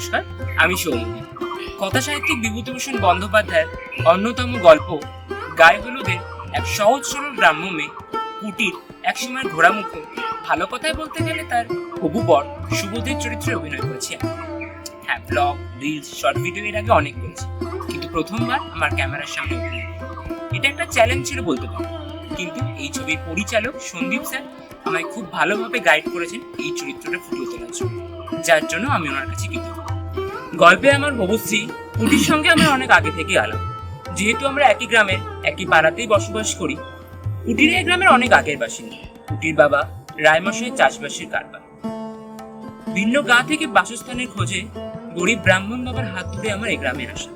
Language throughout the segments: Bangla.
নমস্কার, আমি সৌম্য। কথা সাহিত্যিক বিভূতিভূষণ বন্দ্যোপাধ্যায়ের অন্যতম গল্প গায়ে হলুদের এক সহজ সরল গ্রাম্য মেয়ে কুটির একসময় ঘোড়ামুখ। ভালো কথায় বলতে গেলে তার হবু বর সুবোধের চরিত্রে অভিনয় করেছি আমি। হ্যাঁ, ব্লগ, রিলস, শর্ট ভিডিও এর আগে অনেক করেছি, কিন্তু প্রথমবার আমার ক্যামেরার সামনে অভিনয়। এটা একটা চ্যালেঞ্জ ছিল বলতে পারো, কিন্তু এই ছবির পরিচালক সন্দীপ স্যার আমায় খুব ভালোভাবে গাইড করেছেন এই চরিত্রটা ফুটিয়ে তোলার জন্য, যার জন্য আমি ওনার কাছে কৃতজ্ঞ। গল্পে আমার হবুশ্রী কুটির সঙ্গে আমার অনেক আগে থেকে আলাপ। যেহেতু আমরা একই গ্রামের একই পাড়াতেই বসবাস করি, কুটির এই গ্রামের অনেক আগের বাসিন্দা। কুটির বাবা রায়মশাই চাষবাসের কারবার। ভিন্ন গাঁ থেকে বাসস্থানের খোঁজে গরিব ব্রাহ্মণ বাবার হাত ধরে আমার এই গ্রামে আসা।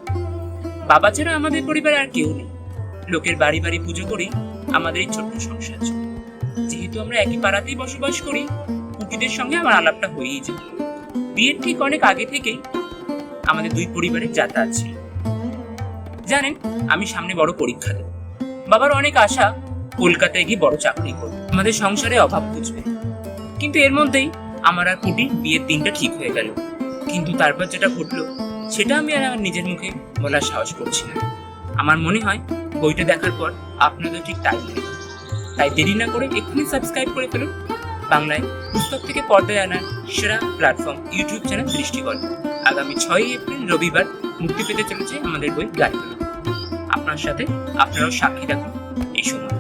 বাবা ছাড়া আমাদের পরিবারে আর কেউ নেই। লোকের বাড়ি বাড়ি পুজো করি আমাদের এই ছোট্ট সংসার। যেহেতু আমরা একই পাড়াতেই বসবাস করি, কুটিদের সঙ্গে আমার আলাপটা হয়েই যায়। বিয়ের ঠিক অনেক আগে থেকেই আমাদের দুই পরিবারের যাতায়াত ছিল। জানেন, আমি সামনে বড় পরীক্ষা দেব। বাবার অনেক আশা কলকাতায় গিয়ে বড় চাকরি করবে, আমাদের সংসারে অভাব বুঝবে। কিন্তু এর মধ্যেই আমার আর কুটির বিয়ের দিনটা ঠিক হয়ে গেল। কিন্তু তারপর যেটা ঘটলো সেটা আমি আর আমার নিজের মুখে বলার সাহস করছি না। আমার মনে হয় বইটা দেখার পর আপনাদের ঠিক তাই লাগবে। তাই দেরি না করে এক্ষুনি সাবস্ক্রাইব করে ফেলুন বাংলায় পুস্তক থেকে পর্দায় আনার সেরা প্ল্যাটফর্ম ইউটিউব চ্যানেল দৃষ্টিগল্প। আগামী 6 এপ্রিল রবিবার মুক্তি পেতে চলেছে আমাদের বই গায়ে হলুদ। আপনার সাথে আপনারাও সাক্ষী রাখুন এই সময়।